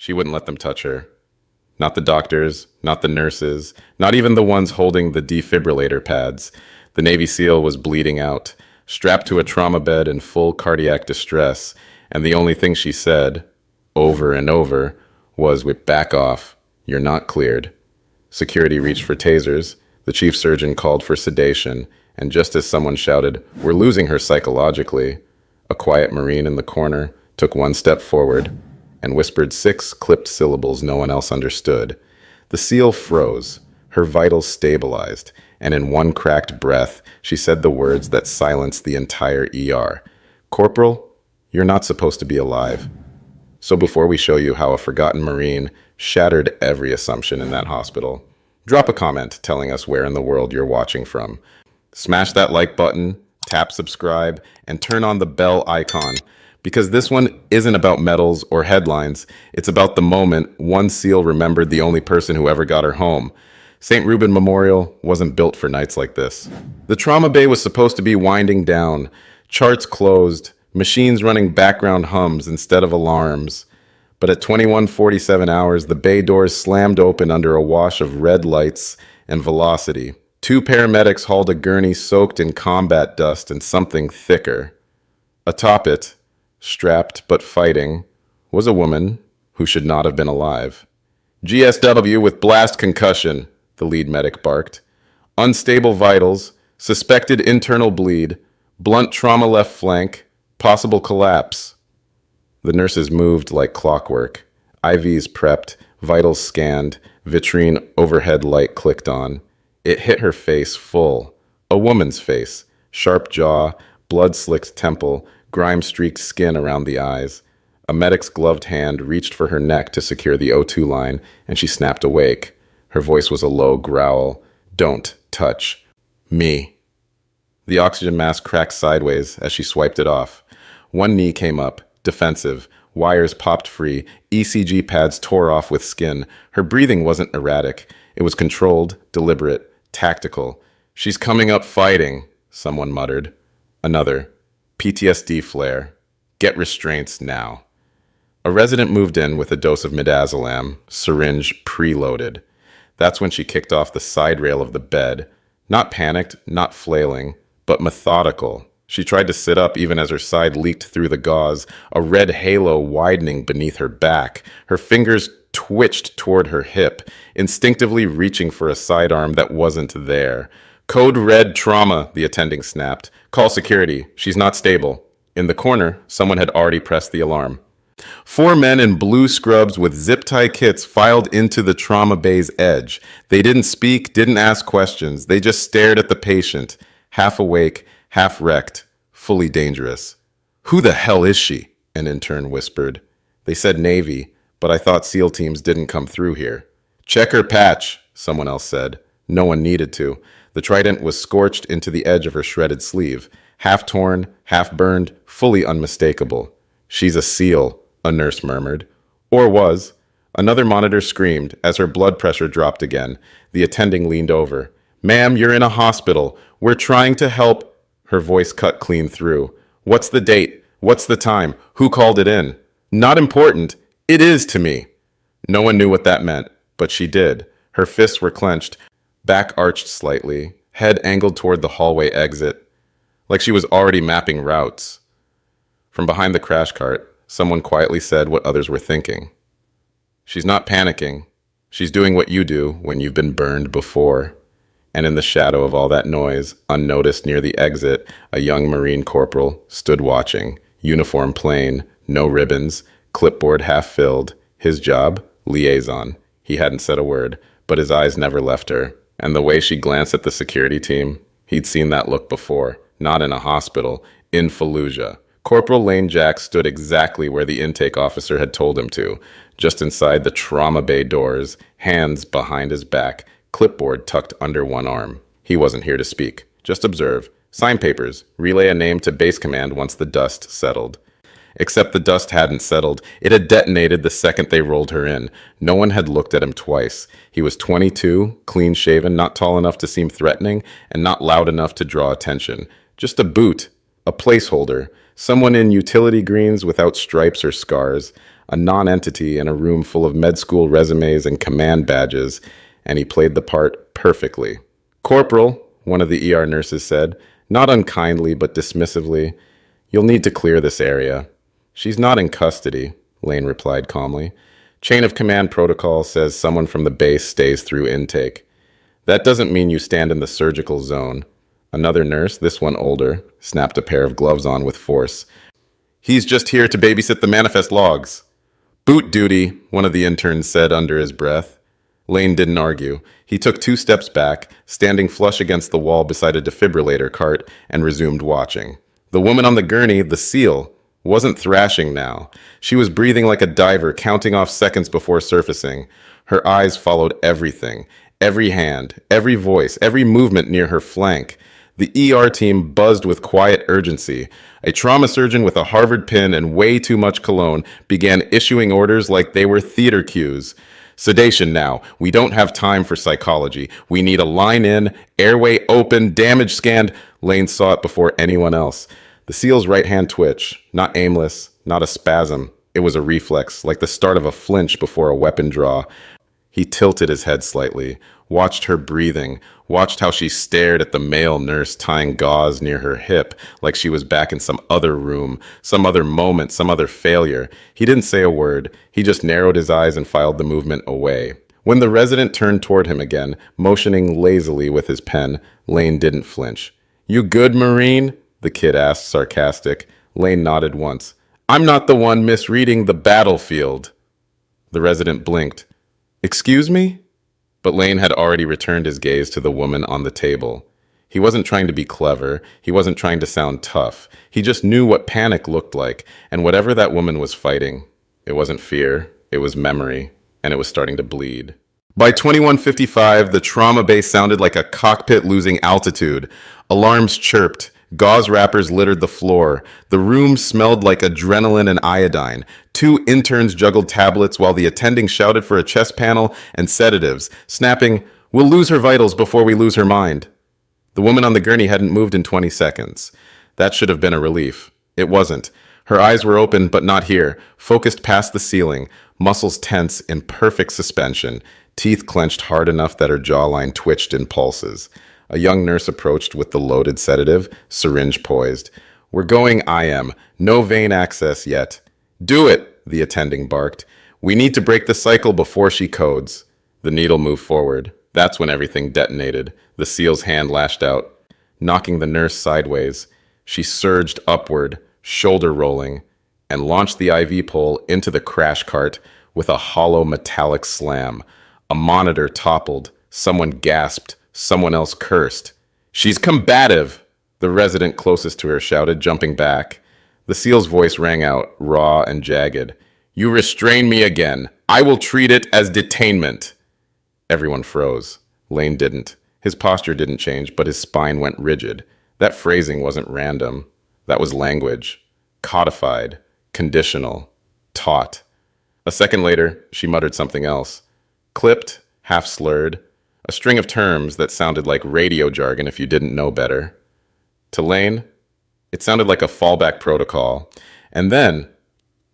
She wouldn't let them touch her. Not the doctors, not the nurses, not even the ones holding the defibrillator pads. The Navy SEAL was bleeding out, strapped to a trauma bed in full cardiac distress, and the only thing she said, over and over, was, "We back off. You're not cleared." Security reached for tasers. The chief surgeon called for sedation, and just as someone shouted, "We're losing her psychologically," a quiet Marine in the corner took one step forward and whispered 6 clipped syllables no one else understood. The SEAL froze, her vitals stabilized, and in one cracked breath, she said the words that silenced the entire ER. "Corporal, you're not supposed to be alive." So before we show you how a forgotten Marine shattered every assumption in that hospital, drop a comment telling us where in the world you're watching from. Smash that like button, tap subscribe, and turn on the bell icon, because this one isn't about medals or headlines. It's about the moment one SEAL remembered the only person who ever got her home. St. Reuben Memorial wasn't built for nights like this. The trauma bay was supposed to be winding down, charts closed, machines running background hums instead of alarms. But at 21:47 hours, the bay doors slammed open under a wash of red lights and velocity. 2 paramedics hauled a gurney soaked in combat dust and something thicker. Atop it, strapped but fighting, was a woman who should not have been alive. "GSW with blast concussion," the lead medic barked. "Unstable vitals, suspected internal bleed, blunt trauma left flank, possible collapse." The nurses moved like clockwork. IVs prepped, vitals scanned, vitrine overhead light clicked on. It hit her face full. A woman's face. Sharp jaw, blood-slicked temple, grime-streaked skin around the eyes. A medic's gloved hand reached for her neck to secure the O2 line, and she snapped awake. Her voice was a low growl. "Don't touch me." The oxygen mask cracked sideways as she swiped it off. One knee came up, defensive. Wires popped free. ECG pads tore off with skin. Her breathing wasn't erratic. It was controlled, deliberate, tactical. "She's coming up fighting," someone muttered. Another. "PTSD flare. Get restraints now." A resident moved in with a dose of midazolam, syringe preloaded. That's when she kicked off the side rail of the bed. Not panicked, not flailing, but methodical. She tried to sit up even as her side leaked through the gauze, a red halo widening beneath her back. Her fingers twitched toward her hip, instinctively reaching for a sidearm that wasn't there. "Code red trauma," the attending snapped. "Call security. She's not stable." In the corner, someone had already pressed the alarm. 4 men in blue scrubs with zip-tie kits filed into the trauma bay's edge. They didn't speak, didn't ask questions. They just stared at the patient, half awake, half wrecked, fully dangerous. "Who the hell is she?" an intern whispered. "They said Navy, but I thought SEAL teams didn't come through here." "Check her patch," someone else said. No one needed to. The trident was scorched into the edge of her shredded sleeve. Half torn, half burned, fully unmistakable. "She's a SEAL," a nurse murmured. Or was. Another monitor screamed as her blood pressure dropped again. The attending leaned over. "Ma'am, you're in a hospital. We're trying to help." Her voice cut clean through. "What's the date? What's the time? Who called it in?" "Not important. It is to me." No one knew what that meant, but she did. Her fists were clenched, back arched slightly, head angled toward the hallway exit, like she was already mapping routes. From behind the crash cart, someone quietly said what others were thinking. "She's not panicking. She's doing what you do when you've been burned before." And in the shadow of all that noise, unnoticed near the exit, a young Marine corporal stood watching, uniform plain, no ribbons, clipboard half filled. His job? Liaison. He hadn't said a word, but his eyes never left her. And the way she glanced at the security team, he'd seen that look before, not in a hospital, in Fallujah. Corporal Lane Jack stood exactly where the intake officer had told him to, just inside the trauma bay doors, hands behind his back, clipboard tucked under one arm. He wasn't here to speak, just observe, sign papers, relay a name to base command once the dust settled. Except the dust hadn't settled. It had detonated the second they rolled her in. No one had looked at him twice. He was 22, clean-shaven, not tall enough to seem threatening, and not loud enough to draw attention. Just a boot, a placeholder, someone in utility greens without stripes or scars, a non-entity in a room full of med school resumes and command badges, and he played the part perfectly. "Corporal," one of the ER nurses said, not unkindly but dismissively, "you'll need to clear this area." "She's not in custody," Lane replied calmly. "Chain of command protocol says someone from the base stays through intake. That doesn't mean you stand in the surgical zone." Another nurse, this one older, snapped a pair of gloves on with force. "He's just here to babysit the manifest logs." "Boot duty," one of the interns said under his breath. Lane didn't argue. He took 2 steps back, standing flush against the wall beside a defibrillator cart, and resumed watching. The woman on the gurney, the SEAL, wasn't thrashing now. She was breathing like a diver, counting off seconds before surfacing. Her eyes followed everything, every hand, every voice, every movement near her flank. The ER team buzzed with quiet urgency. A trauma surgeon with a Harvard pin and way too much cologne began issuing orders like they were theater cues. "Sedation now. We don't have time for psychology. We need a line in, airway open, damage scanned." Lane saw it before anyone else. The SEAL's right hand twitch, not aimless, not a spasm. It was a reflex, like the start of a flinch before a weapon draw. He tilted his head slightly, watched her breathing, watched how she stared at the male nurse tying gauze near her hip like she was back in some other room, some other moment, some other failure. He didn't say a word. He just narrowed his eyes and filed the movement away. When the resident turned toward him again, motioning lazily with his pen, Lane didn't flinch. "You good, Marine?" the kid asked, sarcastic. Lane nodded once. "I'm not the one misreading the battlefield." The resident blinked. "Excuse me?" But Lane had already returned his gaze to the woman on the table. He wasn't trying to be clever. He wasn't trying to sound tough. He just knew what panic looked like, and whatever that woman was fighting, it wasn't fear, it was memory, and it was starting to bleed. By 21:55, the trauma base sounded like a cockpit losing altitude. Alarms chirped. Gauze wrappers littered the floor. The room smelled like adrenaline and iodine. 2 interns juggled tablets while the attending shouted for a chest panel and sedatives, snapping, "We'll lose her vitals before we lose her mind." The woman on the gurney hadn't moved in 20 seconds. That should have been a relief. It wasn't. Her eyes were open, but not here, focused past the ceiling, muscles tense in perfect suspension, teeth clenched hard enough that her jawline twitched in pulses. A young nurse approached with the loaded sedative, syringe poised. "We're going IM. No vein access yet." "Do it," the attending barked. "We need to break the cycle before she codes." The needle moved forward. That's when everything detonated. The SEAL's hand lashed out, knocking the nurse sideways. She surged upward, shoulder rolling, and launched the IV pole into the crash cart with a hollow metallic slam. A monitor toppled. Someone gasped. Someone else cursed. "She's combative," the resident closest to her shouted, jumping back. The SEAL's voice rang out, raw and jagged. "You restrain me again. I will treat it as detainment." Everyone froze. Lane didn't. His posture didn't change, but his spine went rigid. That phrasing wasn't random. That was language. Codified. Conditional. Taught. A second later, she muttered something else. Clipped, half slurred. A string of terms that sounded like radio jargon if you didn't know better. To Lane, it sounded like a fallback protocol. And then,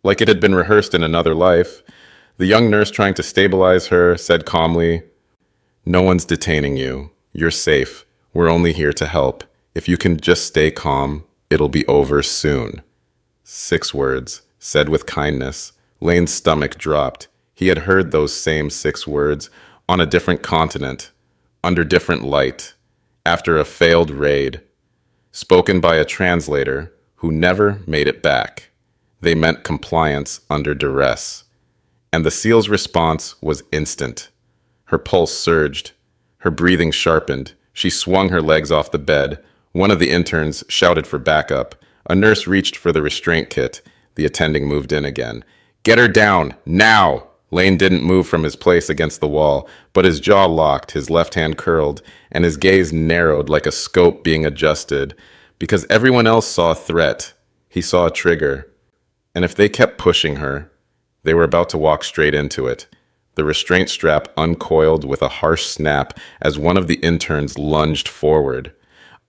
like it had been rehearsed in another life, the young nurse trying to stabilize her said calmly, "No one's detaining you. You're safe. We're only here to help. If you can just stay calm, it'll be over soon." 6 words, said with kindness. Lane's stomach dropped. He had heard those same 6 words on a different continent, under different light, after a failed raid, spoken by a translator who never made it back. They meant compliance under duress. And the SEAL's response was instant. Her pulse surged. Her breathing sharpened. She swung her legs off the bed. One of the interns shouted for backup. A nurse reached for the restraint kit. The attending moved in again. "Get her down, now!" Lane didn't move from his place against the wall, but his jaw locked, his left hand curled, and his gaze narrowed like a scope being adjusted. Because everyone else saw a threat. He saw a trigger. And if they kept pushing her, they were about to walk straight into it. The restraint strap uncoiled with a harsh snap as one of the interns lunged forward.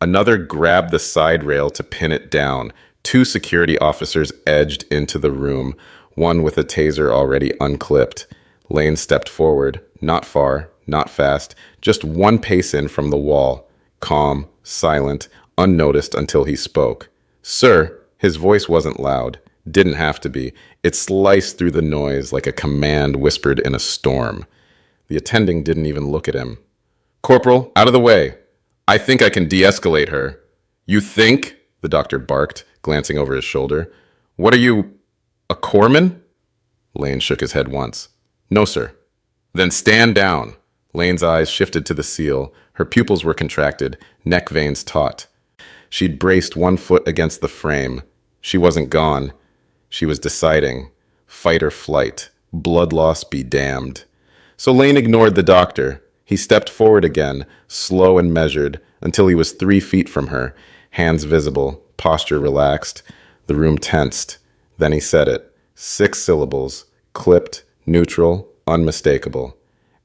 Another grabbed the side rail to pin it down. 2 security officers edged into the room. one with a taser already unclipped. Lane stepped forward, not far, not fast, just one pace in from the wall, calm, silent, unnoticed until he spoke. "Sir," his voice wasn't loud, didn't have to be. It sliced through the noise like a command whispered in a storm. The attending didn't even look at him. "Corporal, out of the way. I think I can de-escalate her." "You think?" the doctor barked, glancing over his shoulder. "What are you, a corpsman?" Lane shook his head once. "No, sir." "Then stand down." Lane's eyes shifted to the seal. Her pupils were contracted, neck veins taut. She'd braced one foot against the frame. She wasn't gone. She was deciding. Fight or flight. Blood loss be damned. So Lane ignored the doctor. He stepped forward again, slow and measured, until he was 3 feet from her, hands visible, posture relaxed, the room tensed. Then he said it. 6 syllables, clipped, neutral, unmistakable.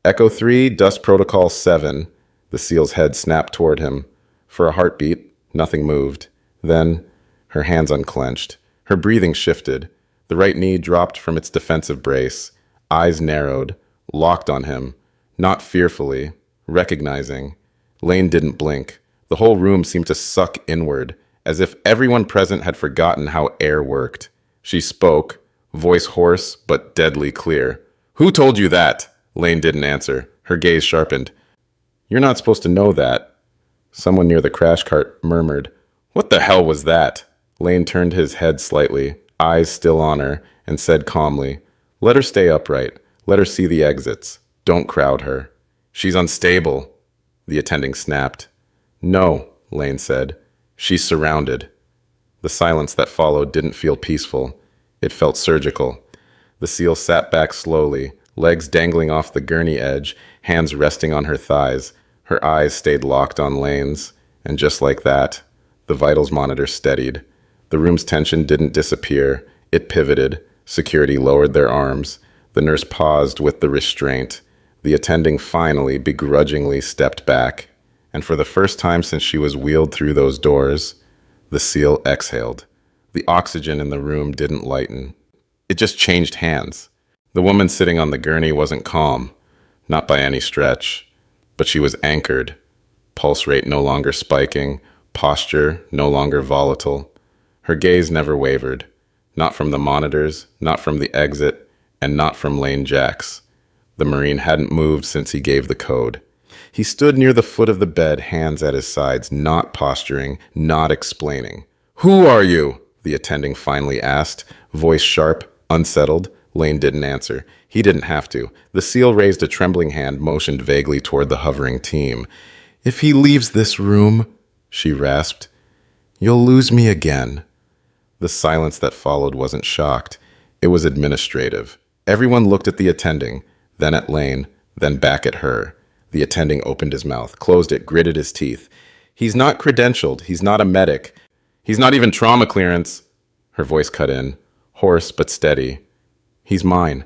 "Echo 3, Dust Protocol 7. The SEAL's head snapped toward him. For a heartbeat, nothing moved. Then, her hands unclenched. Her breathing shifted. The right knee dropped from its defensive brace. Eyes narrowed, locked on him. Not fearfully, recognizing. Lane didn't blink. The whole room seemed to suck inward, as if everyone present had forgotten how air worked. She spoke, voice hoarse but deadly clear. "Who told you that?" Lane didn't answer. Her gaze sharpened. "You're not supposed to know that." Someone near the crash cart murmured. "What the hell was that?" Lane turned his head slightly, eyes still on her, and said calmly, "Let her stay upright. Let her see the exits. Don't crowd her. She's unstable." The attending snapped. "No," Lane said. "She's surrounded." The silence that followed didn't feel peaceful. It felt surgical. The SEAL sat back slowly, legs dangling off the gurney edge, hands resting on her thighs. Her eyes stayed locked on Lane's, and just like that, the vitals monitor steadied. The room's tension didn't disappear. It pivoted. Security lowered their arms. The nurse paused with the restraint. The attending finally, begrudgingly stepped back. And for the first time since she was wheeled through those doors, the SEAL exhaled. The oxygen in the room didn't lighten. It just changed hands. The woman sitting on the gurney wasn't calm, not by any stretch, but she was anchored. Pulse rate no longer spiking, posture no longer volatile. Her gaze never wavered, not from the monitors, not from the exit, and not from Lane Jacks. The Marine hadn't moved since he gave the code. He stood near the foot of the bed, hands at his sides, not posturing, not explaining. "Who are you?" the attending finally asked, voice sharp, unsettled. Lane didn't answer. He didn't have to. The SEAL raised a trembling hand, motioned vaguely toward the hovering team. "If he leaves this room," she rasped, "you'll lose me again." The silence that followed wasn't shocked. It was administrative. Everyone looked at the attending, then at Lane, then back at her. The attending opened his mouth, closed it, gritted his teeth. "He's not credentialed. He's not a medic. He's not even trauma clearance." Her voice cut in, hoarse but steady. "He's mine."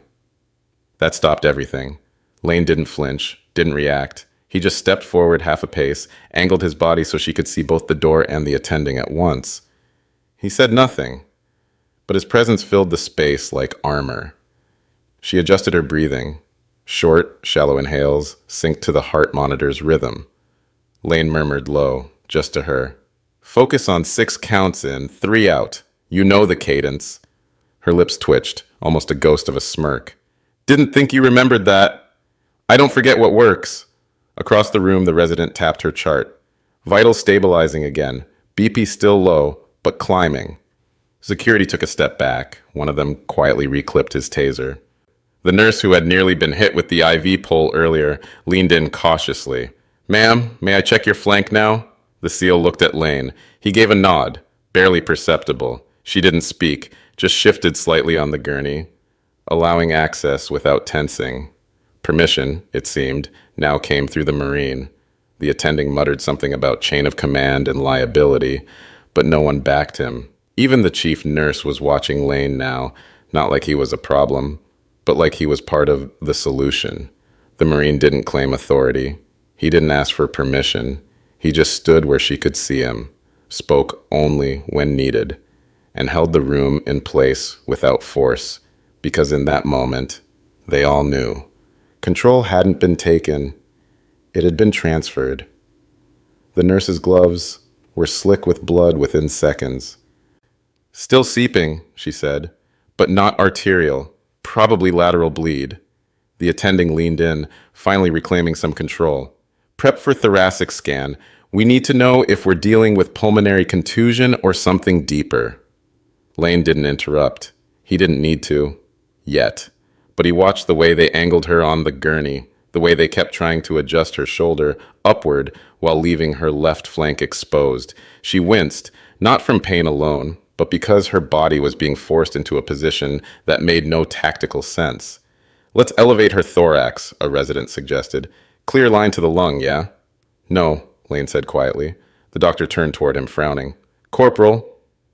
That stopped everything. Lane didn't flinch, didn't react. He just stepped forward half a pace, angled his body so she could see both the door and the attending at once. He said nothing, but his presence filled the space like armor. She adjusted her breathing. Short, shallow inhales synced to the heart monitor's rhythm. Lane murmured low, just to her. "Focus on 6 counts in, 3 out. You know the cadence." Her lips twitched, almost a ghost of a smirk. "Didn't think you remembered that." "I don't forget what works." Across the room, the resident tapped her chart. Vitals stabilizing again, BP still low, but climbing. Security took a step back. One of them quietly reclipped his taser. The nurse, who had nearly been hit with the IV pole earlier, leaned in cautiously. "Ma'am, may I check your flank now?" The SEAL looked at Lane. He gave a nod, barely perceptible. She didn't speak, just shifted slightly on the gurney, allowing access without tensing. Permission, it seemed, now came through the Marine. The attending muttered something about chain of command and liability, but no one backed him. Even the chief nurse was watching Lane now, not like he was a problem, but like he was part of the solution. The Marine didn't claim authority. He didn't ask for permission. He just stood where she could see him, spoke only when needed, and held the room in place without force, because in that moment, they all knew. Control hadn't been taken, it had been transferred. The nurse's gloves were slick with blood within seconds. Still seeping, she said, but not arterial, probably lateral bleed. The attending leaned in, finally reclaiming some control. Prep for thoracic scan. We need to know if we're dealing with pulmonary contusion or something deeper. Lane didn't interrupt. He didn't need to. Yet. But he watched the way they angled her on the gurney, the way they kept trying to adjust her shoulder upward while leaving her left flank exposed. She winced, not from pain alone, but because her body was being forced into a position that made no tactical sense. Let's elevate her thorax, a resident suggested. Clear line to the lung, yeah? No, Lane said quietly. The doctor turned toward him, frowning. Corporal.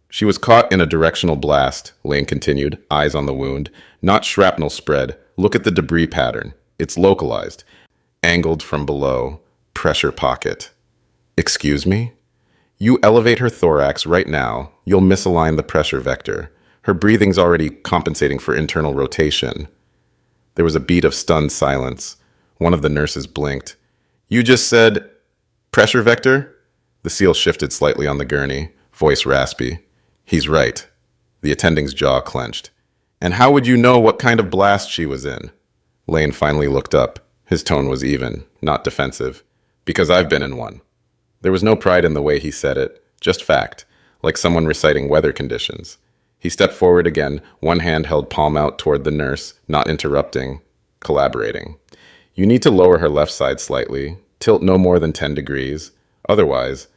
She was caught in a directional blast, Lane continued, eyes on the wound. Not shrapnel spread. Look at the debris pattern. It's localized. Angled from below. Pressure pocket. Excuse me? You elevate her thorax right now, you'll misalign the pressure vector. Her breathing's already compensating for internal rotation. There was a beat of stunned silence. One of the nurses blinked. You just said, pressure vector? The SEAL shifted slightly on the gurney, voice raspy. He's right. The attending's jaw clenched. And how would you know what kind of blast she was in? Lane finally looked up. His tone was even, not defensive. Because I've been in one. There was no pride in the way he said it, just fact, like someone reciting weather conditions. He stepped forward again, one hand held palm out toward the nurse, not interrupting, collaborating. You need to lower her left side slightly, tilt no more than 10 degrees. Otherwise,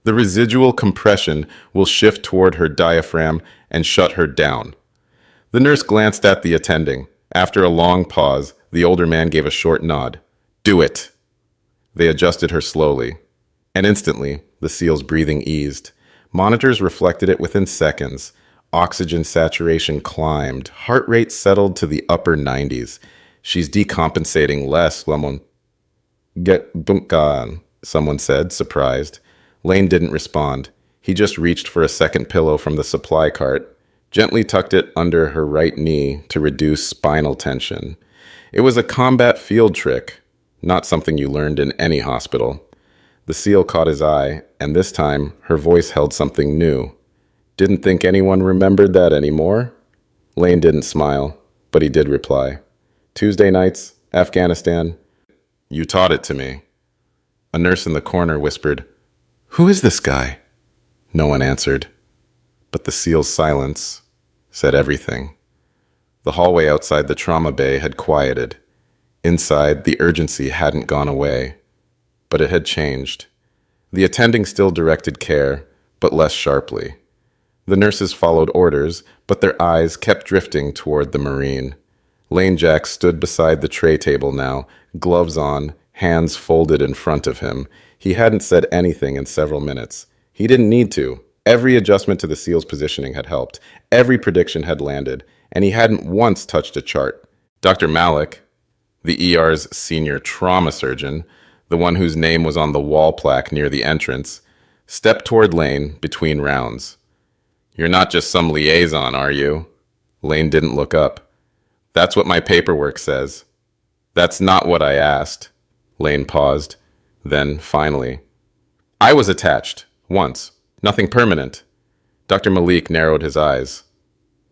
the residual compression will shift toward her diaphragm and shut her down. The nurse glanced at the attending. After a long pause, the older man gave a short nod. Do it. They adjusted her slowly. And instantly, the SEAL's breathing eased. Monitors reflected it within seconds. Oxygen saturation climbed. Heart rate settled to the upper 90s. She's decompensating less, Lemon. Get gone, someone said, surprised. Lane didn't respond. He just reached for a second pillow from the supply cart, gently tucked it under her right knee to reduce spinal tension. It was a combat field trick, not something you learned in any hospital. The SEAL caught his eye, and this time her voice held something new. Didn't think anyone remembered that anymore? Lane didn't smile, but he did reply. Tuesday nights, Afghanistan. You taught it to me. A nurse in the corner whispered, Who is this guy? No one answered. But the SEAL's silence said everything. The hallway outside the trauma bay had quieted. Inside, the urgency hadn't gone away. But it had changed. The attending still directed care, but less sharply. The nurses followed orders, but their eyes kept drifting toward the Marine. Lane Jack stood beside the tray table now, gloves on, hands folded in front of him. He hadn't said anything in several minutes. He didn't need to. Every adjustment to the SEAL's positioning had helped. Every prediction had landed, and he hadn't once touched a chart. Dr. Malik, the ER's senior trauma surgeon, the one whose name was on the wall plaque near the entrance, stepped toward Lane between rounds. You're not just some liaison, are you? Lane didn't look up. That's what my paperwork says. That's not what I asked. Lane paused. Then, finally, I was attached. Once. Nothing permanent. Dr. Malik narrowed his eyes.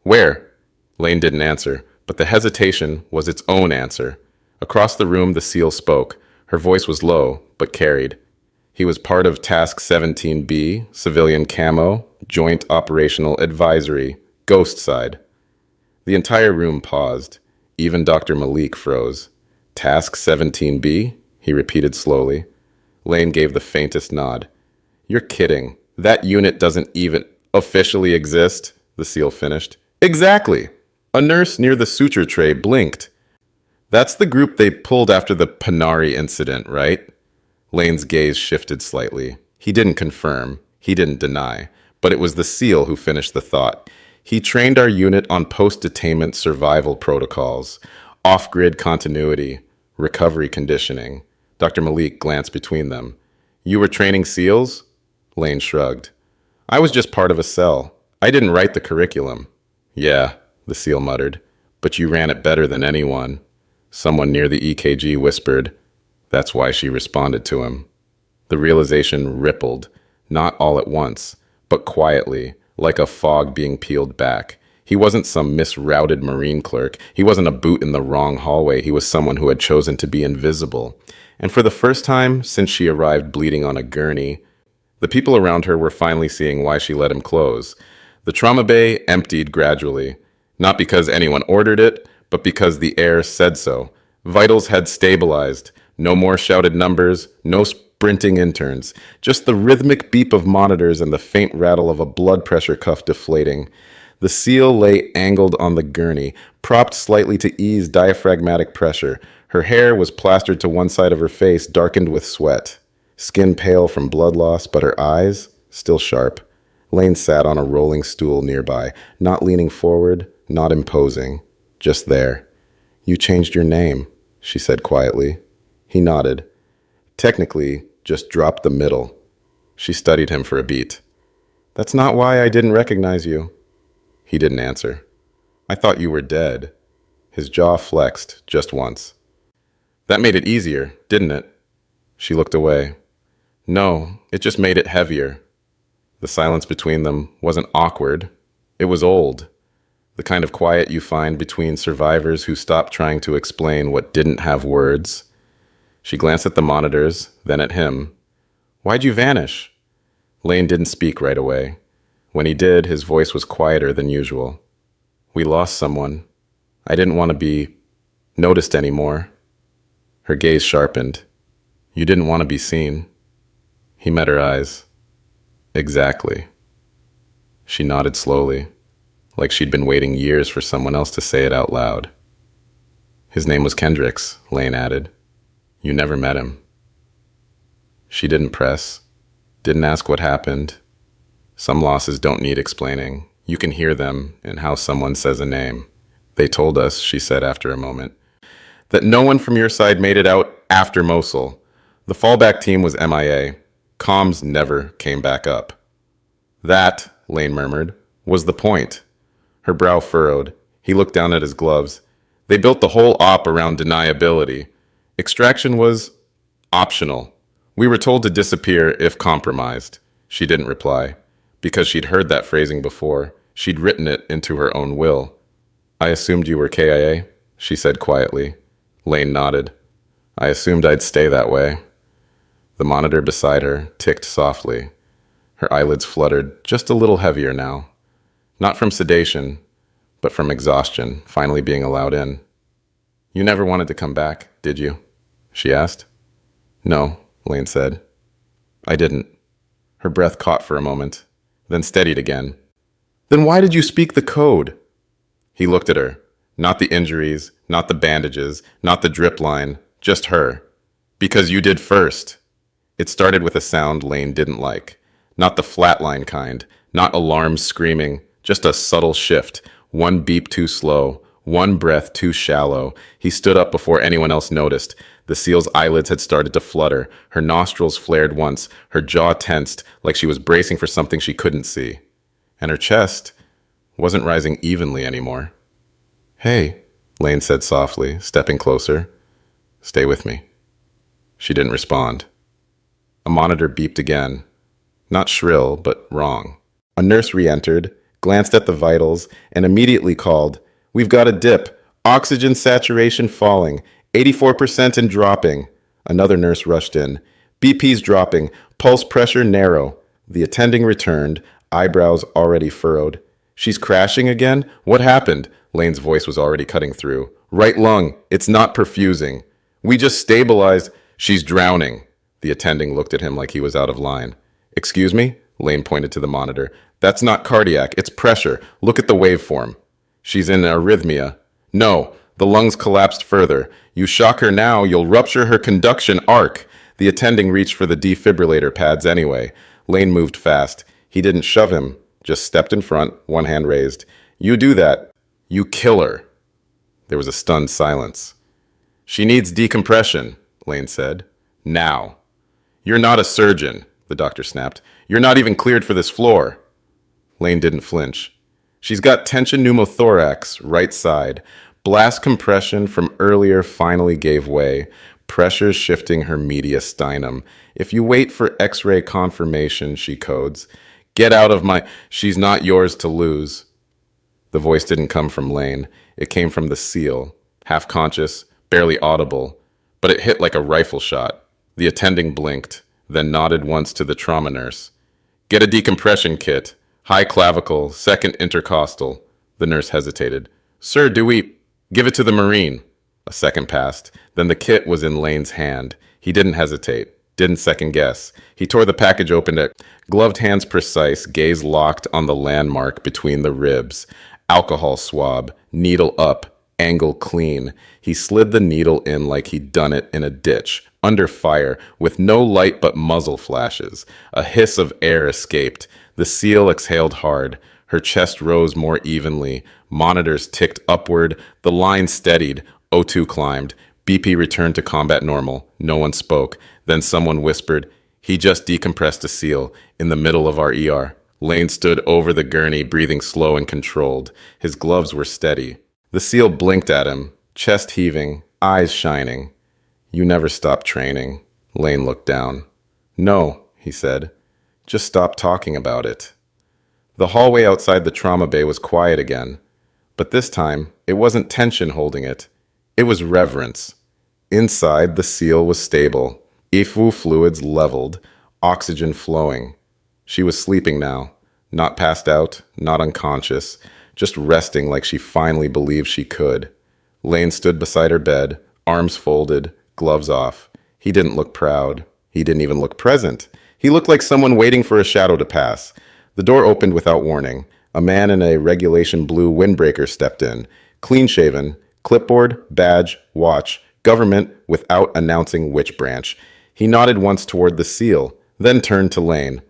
Where? Lane didn't answer, but the hesitation was its own answer. Across the room, the SEAL spoke. Her voice was low, but carried. He was part of Task 17B, Civilian Camo, Joint Operational Advisory, Ghost Side. The entire room paused. Even Dr. Malik froze. Task 17B? He repeated slowly. Lane gave the faintest nod. You're kidding. That unit doesn't even officially exist, the SEAL finished. Exactly. A nurse near the suture tray blinked. That's the group they pulled after the Panari incident, right? Lane's gaze shifted slightly. He didn't confirm. He didn't deny. But it was the SEAL who finished the thought. He trained our unit on post-detainment survival protocols, off-grid continuity, recovery conditioning. Dr. Malik glanced between them. You were training SEALs? Lane shrugged. I was just part of a cell. I didn't write the curriculum. Yeah, the SEAL muttered. But you ran it better than anyone. Someone near the EKG whispered. That's why she responded to him. The realization rippled, not all at once, but quietly, like a fog being peeled back. He wasn't some misrouted Marine clerk. He wasn't a boot in the wrong hallway. He was someone who had chosen to be invisible. And for the first time since she arrived bleeding on a gurney, the people around her were finally seeing why she let him close. The trauma bay emptied gradually, not because anyone ordered it, but because the air said so. Vitals had stabilized. No more shouted numbers, no sprinting interns, just the rhythmic beep of monitors and the faint rattle of a blood pressure cuff deflating. The SEAL lay angled on the gurney, propped slightly to ease diaphragmatic pressure. Her hair was plastered to one side of her face, darkened with sweat. Skin pale from blood loss, but her eyes still sharp. Lane sat on a rolling stool nearby, not leaning forward, not imposing, just there. You changed your name, she said quietly. He nodded. Technically, just dropped the middle. She studied him for a beat. That's not why I didn't recognize you. He didn't answer. I thought you were dead. His jaw flexed just once. That made it easier, didn't it? She looked away. No, it just made it heavier. The silence between them wasn't awkward. It was old. The kind of quiet you find between survivors who stop trying to explain what didn't have words. She glanced at the monitors, then at him. Why'd you vanish? Lane didn't speak right away. When he did, his voice was quieter than usual. We lost someone. I didn't want to be noticed anymore. Her gaze sharpened. You didn't want to be seen. He met her eyes. Exactly. She nodded slowly, like she'd been waiting years for someone else to say it out loud. His name was Kendricks, Lane added. You never met him. She didn't press, didn't ask what happened. Some losses don't need explaining. You can hear them in how someone says a name. They told us, she said after a moment, that no one from your side made it out after Mosul. The fallback team was MIA. Comms never came back up. That, Lane murmured, was the point. Her brow furrowed. He looked down at his gloves. They built the whole op around deniability. Extraction was optional. We were told to disappear if compromised. She didn't reply, because she'd heard that phrasing before. She'd written it into her own will. I assumed you were KIA, she said quietly. Lane nodded. I assumed I'd stay that way. The monitor beside her ticked softly. Her eyelids fluttered just a little heavier now. Not from sedation, but from exhaustion, finally being allowed in. You never wanted to come back, did you? She asked. No, Lane said. I didn't. Her breath caught for a moment, then steadied again. Then why did you speak the code? He looked at her. Not the injuries, not the bandages, not the drip line, just her. Because you did first. It started with a sound Lane didn't like. Not the flatline kind, not alarms screaming, just a subtle shift. One beep too slow, one breath too shallow. He stood up before anyone else noticed. The SEAL's eyelids had started to flutter. Her nostrils flared once, her jaw tensed, like she was bracing for something she couldn't see. And her chest wasn't rising evenly anymore. Hey, Lane said softly, stepping closer. Stay with me. She didn't respond. A monitor beeped again. Not shrill, but wrong. A nurse re-entered, glanced at the vitals, and immediately called, We've got a dip. Oxygen saturation falling. 84% and dropping. Another nurse rushed in. BP's dropping. Pulse pressure narrow. The attending returned, eyebrows already furrowed. She's crashing again? What happened? Lane's voice was already cutting through. Right lung. It's not perfusing. We just stabilized. She's drowning. The attending looked at him like he was out of line. Excuse me? Lane pointed to the monitor. That's not cardiac. It's pressure. Look at the waveform. She's in arrhythmia. No, the lungs collapsed further. You shock her now, you'll rupture her conduction arc. The attending reached for the defibrillator pads anyway. Lane moved fast. He didn't shove him, just stepped in front, one hand raised. You do that. You kill her. There was a stunned silence. She needs decompression, Lane said. Now. You're not a surgeon, the doctor snapped. You're not even cleared for this floor. Lane didn't flinch. She's got tension pneumothorax, right side. Blast compression from earlier finally gave way, pressure shifting her mediastinum. If you wait for X-ray confirmation, she codes. Get out of my... She's not yours to lose. The voice didn't come from Lane. It came from the SEAL, half-conscious, barely audible, but it hit like a rifle shot. The attending blinked, then nodded once to the trauma nurse. Get a decompression kit. High clavicle, second intercostal. The nurse hesitated. Sir, do we... Give it to the Marine. A second passed. Then the kit was in Lane's hand. He didn't hesitate, didn't second guess. He tore the package open at gloved hands precise, gaze locked on the landmark between the ribs. Alcohol swab, needle up, angle clean. He slid the needle in like he'd done it in a ditch, under fire, with no light but muzzle flashes. A hiss of air escaped. The SEAL exhaled hard. Her chest rose more evenly. Monitors ticked upward. The line steadied. O2 climbed. BP returned to combat normal. No one spoke. Then someone whispered, he just decompressed a SEAL in the middle of our ER. Lane stood over the gurney, breathing slow and controlled. His gloves were steady. The SEAL blinked at him, chest heaving, eyes shining. You never stopped training. Lane looked down. No, he said. Just stop talking about it. The hallway outside the trauma bay was quiet again. But this time, it wasn't tension holding it. It was reverence. Inside, the SEAL was stable. IFU fluids leveled, oxygen flowing. She was sleeping now. Not passed out, not unconscious, just resting like she finally believed she could. Lane stood beside her bed, arms folded, gloves off. He didn't look proud. He didn't even look present. He looked like someone waiting for a shadow to pass. The door opened without warning. A man in a regulation blue windbreaker stepped in, clean-shaven, clipboard, badge, watch, government without announcing which branch. He nodded once toward the SEAL, then turned to Lane.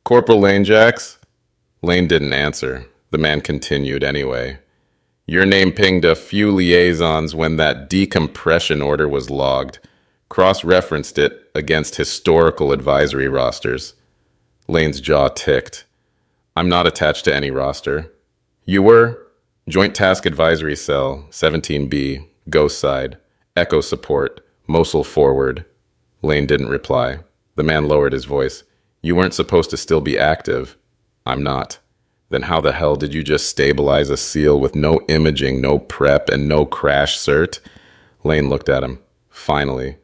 Corporal Lane Jacks? Lane didn't answer. The man continued anyway. Your name pinged a few liaisons when that decompression order was logged. Cross-referenced it against historical advisory rosters. Lane's jaw ticked. I'm not attached to any roster. You were? Joint Task Advisory Cell, 17B, Ghost Side, Echo Support, Mosul Forward. Lane didn't reply. The man lowered his voice. You weren't supposed to still be active. I'm not. Then how the hell did you just stabilize a SEAL with no imaging, no prep, and no crash cert? Lane looked at him. Finally.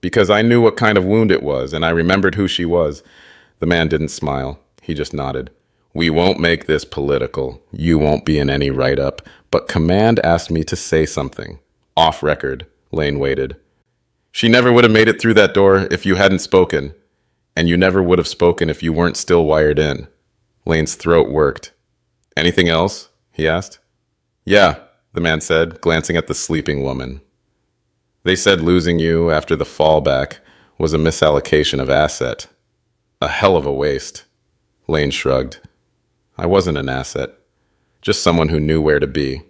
Because I knew what kind of wound it was, and I remembered who she was. The man didn't smile. He just nodded. We won't make this political. You won't be in any write-up. But Command asked me to say something. Off record. Lane waited. She never would have made it through that door if you hadn't spoken. And you never would have spoken if you weren't still wired in. Lane's throat worked. Anything else? He asked. Yeah, the man said, glancing at the sleeping woman. They said losing you after the fallback was a misallocation of asset. A hell of a waste. Lane shrugged. I wasn't an asset. Just someone who knew where to be.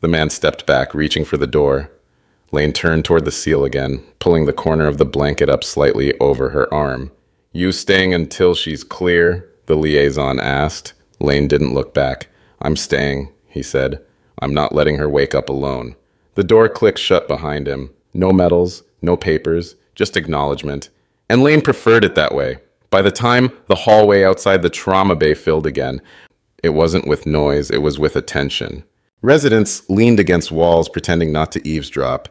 The man stepped back, reaching for the door. Lane turned toward the SEAL again, pulling the corner of the blanket up slightly over her arm. You staying until she's clear? The liaison asked. Lane didn't look back. I'm staying, he said. I'm not letting her wake up alone. The door clicked shut behind him. No medals, no papers, just acknowledgement. And Lane preferred it that way. By the time the hallway outside the trauma bay filled again, it wasn't with noise, it was with attention. Residents leaned against walls pretending not to eavesdrop.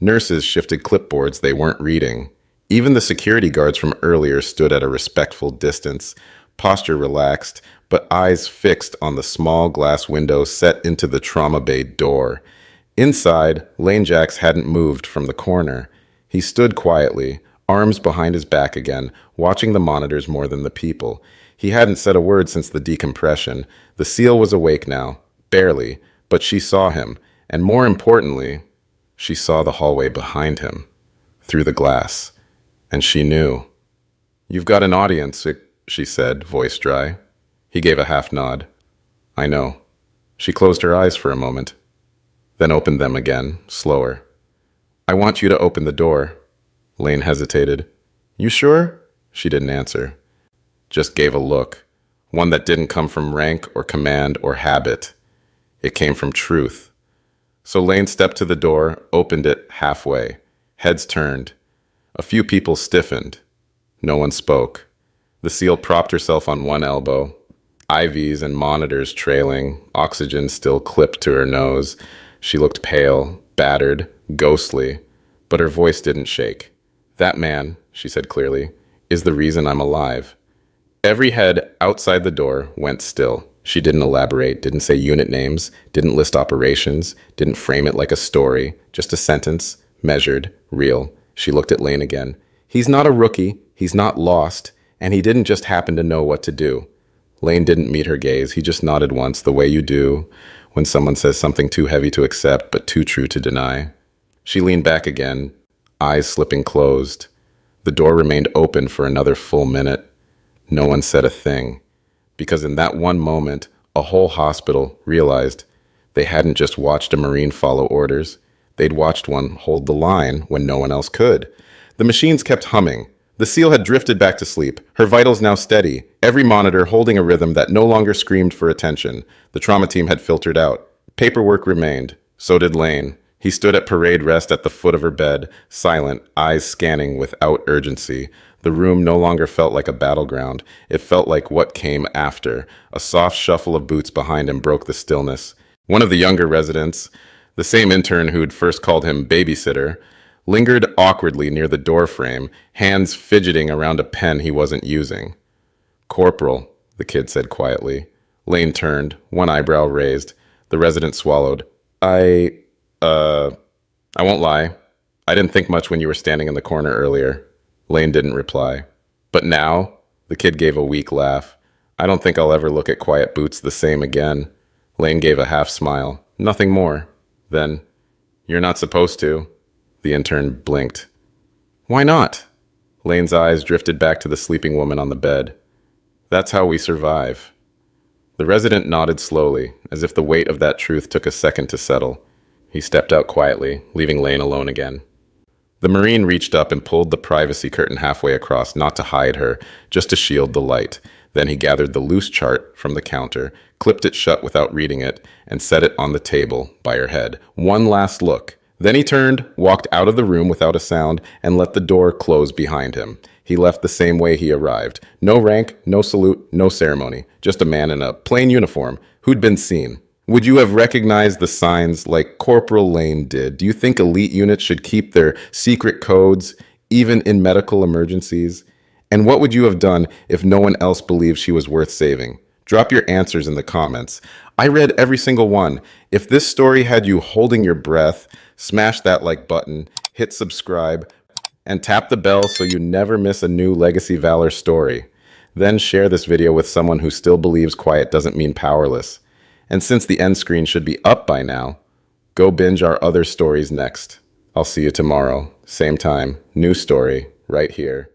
Nurses shifted clipboards they weren't reading. Even the security guards from earlier stood at a respectful distance, posture relaxed, but eyes fixed on the small glass window set into the trauma bay door. Inside, Lane Jacks hadn't moved from the corner. He stood quietly, arms behind his back again, watching the monitors more than the people. He hadn't said a word since the decompression. The SEAL was awake now, barely, but she saw him, and more importantly, she saw the hallway behind him, through the glass, and she knew. You've got an audience, she said, voice dry. He gave a half nod. I know. She closed her eyes for a moment, then opened them again, slower. I want you to open the door. Lane hesitated. You sure? She didn't answer. Just gave a look, one that didn't come from rank or command or habit. It came from truth. So Lane stepped to the door, opened it halfway. Heads turned. A few people stiffened. No one spoke. The SEAL propped herself on one elbow, IVs and monitors trailing, oxygen still clipped to her nose. She looked pale, battered, ghostly, but her voice didn't shake. "That man," she said clearly, "is the reason I'm alive." Every head outside the door went still. She didn't elaborate, didn't say unit names, didn't list operations, didn't frame it like a story, just a sentence, measured, real. She looked at Lane again. He's not a rookie, he's not lost, and he didn't just happen to know what to do. Lane didn't meet her gaze. He just nodded once, the way you do when someone says something too heavy to accept but too true to deny. She leaned back again, eyes slipping closed. The door remained open for another full minute. No one said a thing, because in that one moment, a whole hospital realized they hadn't just watched a Marine follow orders. They'd watched one hold the line when no one else could. The machines kept humming. The SEAL had drifted back to sleep, her vitals now steady, every monitor holding a rhythm that no longer screamed for attention. The trauma team had filtered out. Paperwork remained. So did Lane. He stood at parade rest at the foot of her bed, silent, eyes scanning without urgency. The room no longer felt like a battleground. It felt like what came after. A soft shuffle of boots behind him broke the stillness. One of the younger residents, the same intern who'd first called him babysitter, lingered awkwardly near the doorframe, hands fidgeting around a pen he wasn't using. "Corporal," the kid said quietly. Lane turned, one eyebrow raised. The resident swallowed. I won't lie. I didn't think much when you were standing in the corner earlier." Lane didn't reply. "But now?" The kid gave a weak laugh. "I don't think I'll ever look at Quiet Boots the same again." Lane gave a half smile. "Nothing more." Then, "You're not supposed to." The intern blinked. "Why not?" Lane's eyes drifted back to the sleeping woman on the bed. "That's how we survive." The resident nodded slowly, as if the weight of that truth took a second to settle. He stepped out quietly, leaving Lane alone again. The Marine reached up and pulled the privacy curtain halfway across, not to hide her, just to shield the light. Then he gathered the loose chart from the counter, clipped it shut without reading it, and set it on the table by her head. One last look. Then he turned, walked out of the room without a sound, and let the door close behind him. He left the same way he arrived. No rank, no salute, no ceremony. Just a man in a plain uniform who'd been seen. Would you have recognized the signs like Corporal Lane did? Do you think elite units should keep their secret codes, even in medical emergencies? And what would you have done if no one else believed she was worth saving? Drop your answers in the comments. I read every single one. If this story had you holding your breath, smash that like button, hit subscribe, and tap the bell so you never miss a new Legacy Valor story. Then share this video with someone who still believes quiet doesn't mean powerless. And since the end screen should be up by now, go binge our other stories next. I'll see you tomorrow, same time, new story, right here.